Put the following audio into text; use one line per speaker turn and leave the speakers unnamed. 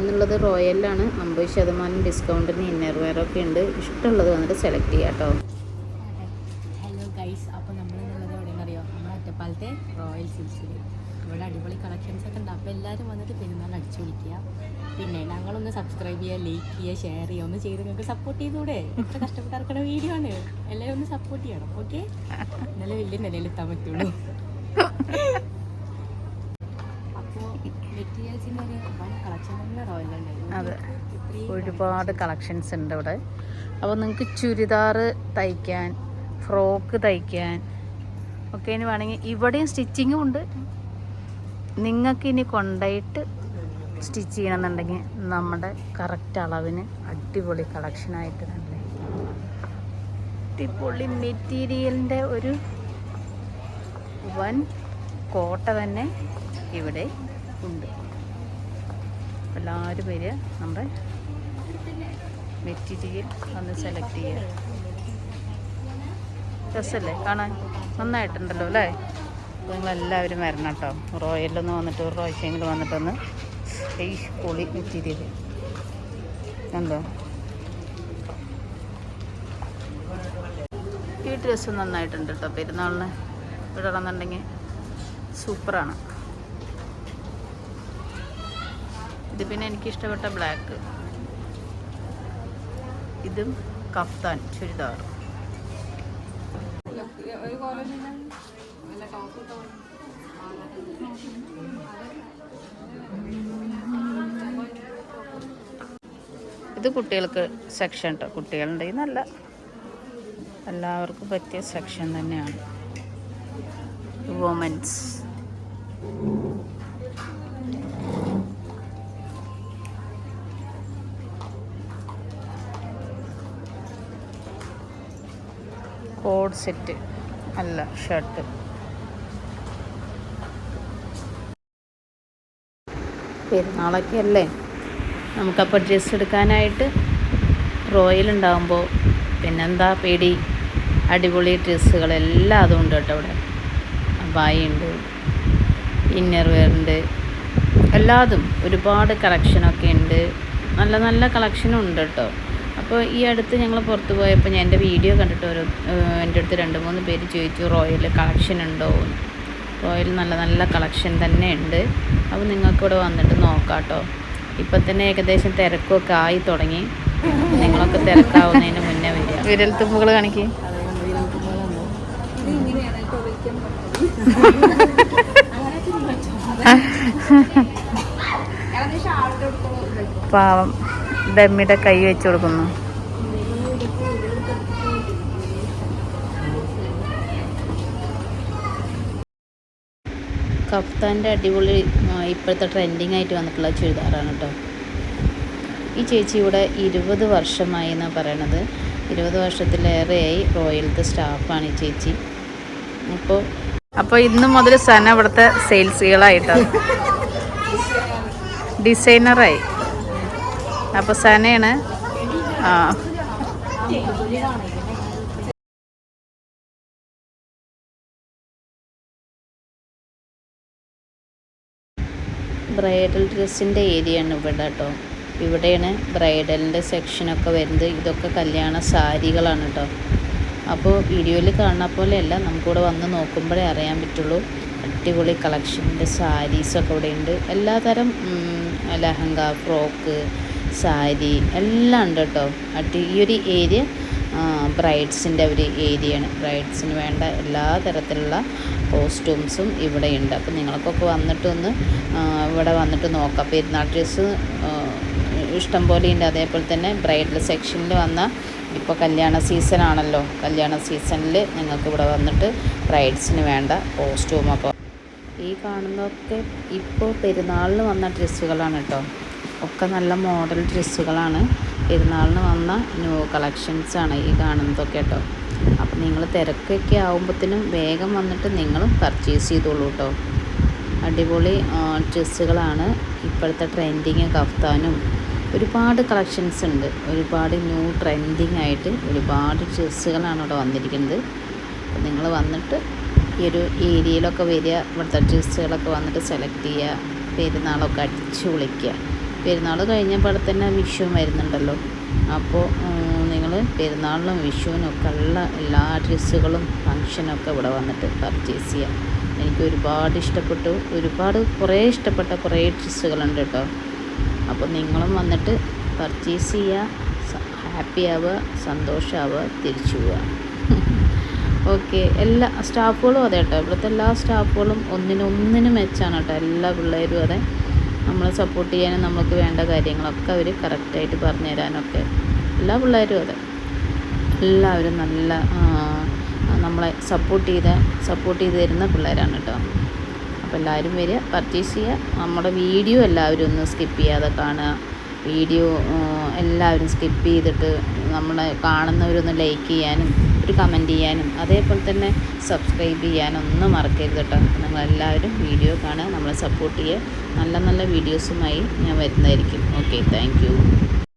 ഇന്നുള്ളത് റോയലിലാണ്. 50% ഡിസ്കൗണ്ടിന് ഇന്നർ വെയറൊക്കെ ഉണ്ട്. ഇഷ്ടമുള്ളത് വന്നിട്ട് സെലക്ട് ചെയ്യാം കേട്ടോ.
ഹലോ ഗൈസ്, അപ്പോൾ നമ്മളിന്നുള്ളത് എവിടെയെന്ന് അറിയോ? നമ്മുടെ ഒറ്റപ്പാലത്തെ റോയൽ സിൽക്സിൽ ഇവിടെ അടിപൊളി കളക്ഷൻസ് ഒക്കെ ഉണ്ട്. അപ്പോൾ എല്ലാവരും വന്നിട്ട് പെരുന്നാൾ അടിച്ചു വിളിക്കുക. പിന്നെ ഞങ്ങളൊന്ന് സബ്സ്ക്രൈബ് ചെയ്യുക, ലൈക്ക് ചെയ്യുക, ഷെയർ ചെയ്യുക, ഒന്ന് ചെയ്ത് നിങ്ങൾക്ക് സപ്പോർട്ട് ചെയ്തുകൂടെ? എത്ര കഷ്ടപ്പെട്ട് ഇറക്കുന്ന വീഡിയോ ആണ്. എല്ലാവരും ഒന്ന് സപ്പോർട്ട് ചെയ്യണം. ഓക്കെ, എന്നാലും വലിയ നിലയിലെത്താൻ പറ്റുള്ളൂ. അപ്പോൾ മെറ്റീരിയൽസിൻ്റെ ഒരു കളക്ഷൻ തന്നെ റോയലുണ്ടായിരുന്നു.
അതെ, ഒരുപാട് കളക്ഷൻസ് ഉണ്ട് ഇവിടെ. അപ്പോൾ നിങ്ങൾക്ക് ചുരിദാർ തയ്ക്കാൻ, ഫ്രോക്ക് തയ്ക്കാൻ ഒക്കെ ഇനി വേണമെങ്കിൽ ഇവിടെയും സ്റ്റിച്ചിങ്ങും ഉണ്ട്. നിങ്ങൾക്ക് ഇനി കൊണ്ടുപോയിട്ട് സ്റ്റിച്ച് ചെയ്യണമെന്നുണ്ടെങ്കിൽ നമ്മുടെ കറക്റ്റ് അളവിന് അടിപൊളി കളക്ഷനായിട്ട് തന്നെ അടിപൊളി മെറ്റീരിയലിൻ്റെ ഒരു വൻ കോട്ട തന്നെ ഇവിടെ ഉണ്ട്. എല്ലാവരും വരിക, നമ്മുടെ മെറ്റീരിയൽ ഒന്ന് സെലക്ട് ചെയ്യുക. രസമല്ലേ കാണാൻ? നന്നായിട്ടുണ്ടല്ലോ അല്ലേ? അപ്പോൾ നിങ്ങളെല്ലാവരും വരണം കേട്ടോ. റോയലൊന്ന് വന്നിട്ട് ഒരു പ്രാവശ്യമെങ്കിലും വന്നിട്ടൊന്ന് ഈ പൊളി മെറ്റീരിയൽ എന്തോ. ഈ ഡ്രസ്സ് നന്നായിട്ടുണ്ട് കേട്ടോ. പെരുന്നാളിന് ഇടണമെന്നുണ്ടെങ്കിൽ സൂപ്പറാണ്. ഇത് പിന്നെ എനിക്കിഷ്ടപ്പെട്ട ബ്ലാക്ക്. ഇതും കഫ്താൻ ചുരിദാർ. ഇത് കുട്ടികൾക്ക് സെക്ഷൻ കേട്ടോ. കുട്ടികളുണ്ടെങ്കിൽ നല്ല എല്ലാവർക്കും പറ്റിയ സെക്ഷൻ തന്നെയാണ്. വുമൻസ് കോഡ് സെറ്റ് അല്ല, ഷർട്ട്. പെരുന്നാളൊക്കെ അല്ലേ, നമുക്കപ്പോൾ ഡ്രസ്സ് എടുക്കാനായിട്ട് റോയൽ ഉണ്ടാകുമ്പോൾ പിന്നെന്താ പേടി? അടിപൊളി ഡ്രസ്സുകളെല്ലാം അതും ഉണ്ട് കേട്ടോ. ഇവിടെ അബായുണ്ട്, ഇന്നർ വെയർ ഉണ്ട്, എല്ലാതും ഒരുപാട് കളക്ഷനൊക്കെ ഉണ്ട്. നല്ല നല്ല കളക്ഷനും ഉണ്ട് കേട്ടോ. അപ്പോൾ ഈ അടുത്ത് ഞങ്ങൾ പുറത്ത് പോയപ്പോൾ ഞാൻ എൻ്റെ വീഡിയോ കണ്ടിട്ട് എൻ്റെ അടുത്ത് 2-3 പേര് ചോദിച്ചു റോയൽ കളക്ഷൻ ഉണ്ടോ എന്ന്. റോയൽ നല്ല നല്ല കളക്ഷൻ തന്നെ ഉണ്ട്. അപ്പോൾ നിങ്ങൾക്കിവിടെ വന്നിട്ട് നോക്കാം കേട്ടോ. ഇപ്പം തന്നെ ഏകദേശം തിരക്കൊക്കെ ആയി തുടങ്ങി. നിങ്ങളൊക്കെ തിരക്കാവുന്നതിന് മുന്നേ വരിക. വിരൽ തുമ്പുകൾ കാണിക്കേ. പാവം ഡമ്മിയുടെ കൈ വെച്ച് കൊടുക്കുന്നു. കഫ്താൻ്റെ അടിപൊളി ഇപ്പോഴത്തെ ട്രെൻഡിങ് ആയിട്ട് വന്നിട്ടുള്ള ചുരിദാറാണ് കേട്ടോ. ഈ ചേച്ചി ഇവിടെ 20 വർഷമായി എന്നാണ് പറയണത്. 20 വർഷത്തിലേറെയായി റോയലത്തെ സ്റ്റാഫാണ് ഈ ചേച്ചി. അപ്പോൾ ഇന്ന് മുതൽ സന ഇവിടുത്തെ സെയിൽസ് ഗേളായിട്ടോ, ഡിസൈനറായി. അപ്പോൾ സനയാണ്. ബ്രൈഡൽ ഡ്രസ്സിൻ്റെ ഏരിയയാണ് ഇവിടെ കേട്ടോ. ഇവിടെയാണ് ബ്രൈഡലിൻ്റെ സെക്ഷനൊക്കെ വരുന്നത്. ഇതൊക്കെ കല്യാണ സാരികളാണ് കേട്ടോ. അപ്പോൾ വീഡിയോയിൽ കാണുന്ന പോലെയല്ല, നമുക്കിവിടെ വന്ന് നോക്കുമ്പോഴേ അറിയാൻ പറ്റുള്ളൂ. അടിപൊളി കളക്ഷൻ്റെ സാരീസൊക്കെ ഇവിടെ ഉണ്ട്. എല്ലാതരം ലഹങ്ക, ഫ്രോക്ക്, സാരി എല്ലാം ഉണ്ട് കേട്ടോ. ഈ ഒരു ഏരിയ ബ്രൈഡ്സിൻ്റെ ഒരു ഏരിയയാണ്. ബ്രൈഡ്സിന് വേണ്ട എല്ലാ തരത്തിലുള്ള കോസ്റ്റ്യൂംസും ഇവിടെയുണ്ട്. അപ്പോൾ നിങ്ങൾക്കൊക്കെ വന്നിട്ടൊന്ന് ഇവിടെ വന്നിട്ട് നോക്കാം. പെരുന്നാൾ ഡ്രസ്സ് ഇഷ്ടം പോലെ ഉണ്ട്. അതേപോലെ തന്നെ ബ്രൈഡൽ സെക്ഷനിൽ വന്നാൽ ഇപ്പോൾ കല്യാണ സീസണാണല്ലോ. കല്യാണ സീസണിൽ നിങ്ങൾക്ക് ഇവിടെ വന്നിട്ട് ബ്രൈഡ്സിന് വേണ്ട കോസ്റ്റ്യൂമൊക്കെ. ഈ കാണുന്നതൊക്കെ ഇപ്പോൾ പെരുന്നാളിന് വന്ന ഡ്രസ്സുകളാണ് കേട്ടോ. ഒക്കെ നല്ല മോഡൽ ഡ്രസ്സുകളാണ്. പെരുന്നാളിന് വന്ന ന്യൂ കളക്ഷൻസാണ് ഈ കാണുന്നതൊക്കെ കേട്ടോ. അപ്പോൾ നിങ്ങൾ തിരക്കൊക്കെ ആകുമ്പോഴത്തേനും വേഗം വന്നിട്ട് നിങ്ങളും പർച്ചേസ് ചെയ്തോളൂ കേട്ടോ. അടിപൊളി ഡ്രസ്സുകളാണ്. ഇപ്പോഴത്തെ ട്രെൻഡിങ് കഫ്താനും ഒരുപാട് കളക്ഷൻസ് ഉണ്ട്. ഒരുപാട് ന്യൂ ട്രെൻഡിങ് ആയിട്ട് ഒരുപാട് ഡ്രസ്സുകളാണ് ഇവിടെ വന്നിരിക്കുന്നത്. അപ്പോൾ നിങ്ങൾ വന്നിട്ട് ഈ ഒരു ഏരിയയിലൊക്കെ വരിക, ഇവിടുത്തെ ഡ്രസ്സുകളൊക്കെ വന്നിട്ട് സെലക്ട് ചെയ്യുക. പെരുന്നാളൊക്കെ അടിച്ചു പൊളിക്കുക. പെരുന്നാൾ കഴിഞ്ഞപ്പോൾ തന്നെ വിഷുവും വരുന്നുണ്ടല്ലോ. അപ്പോൾ നിങ്ങൾ പെരുന്നാളിനും വിഷുവിനും ഒക്കെ ഉള്ള എല്ലാ ഡ്രസ്സുകളും ഫങ്ഷനൊക്കെ ഇവിടെ വന്നിട്ട് പർച്ചേസ് ചെയ്യാം. എനിക്ക് ഒരുപാട് ഇഷ്ടപ്പെട്ടു, കുറേ ഇഷ്ടപ്പെട്ട കുറേ ഡ്രസ്സുകളുണ്ട് കേട്ടോ. അപ്പോൾ നിങ്ങളും വന്നിട്ട് പർച്ചേസ് ചെയ്യുക, ഹാപ്പി ആവുക, സന്തോഷമാവുക, തിരിച്ചു പോവുക. ഓക്കെ, എല്ലാ സ്റ്റാഫുകളും അതെ കേട്ടോ. ഇവിടുത്തെ എല്ലാ സ്റ്റാഫുകളും ഒന്നിനൊന്നിനും മെച്ചാണ് കേട്ടോ. എല്ലാ പിള്ളേരും അതെ, നമ്മളെ സപ്പോർട്ട് ചെയ്യാനും നമുക്ക് വേണ്ട കാര്യങ്ങളൊക്കെ അവർ കറക്റ്റായിട്ട് പറഞ്ഞു തരാനൊക്കെ എല്ലാ പിള്ളേരും അതെ, എല്ലാവരും നല്ല നമ്മളെ സപ്പോർട്ട് ചെയ്ത് തരുന്ന പിള്ളേരാണ് കേട്ടോ. അപ്പോൾ എല്ലാവരും വരിക, പർച്ചേസ് ചെയ്യുക. നമ്മുടെ വീഡിയോ എല്ലാവരും ഒന്ന് സ്കിപ്പ് ചെയ്യാതെ കാണുക. വീഡിയോ എല്ലാവരും സ്കിപ്പ് ചെയ്തിട്ട് നമ്മളെ കാണുന്നവരൊന്ന് ലൈക്ക് ചെയ്യാനും ഒരു കമൻറ്റ് ചെയ്യാനും അതേപോലെ തന്നെ സബ്സ്ക്രൈബ് ചെയ്യാനും ഒന്നും മറക്കരുത് കേട്ടോ. നിങ്ങളെല്ലാവരും വീഡിയോ കാണുക, നമ്മളെ സപ്പോർട്ട് ചെയ്യുക. നല്ല നല്ല വീഡിയോസുമായി ഞാൻ വരുന്നതായിരിക്കും. Okay, thank you.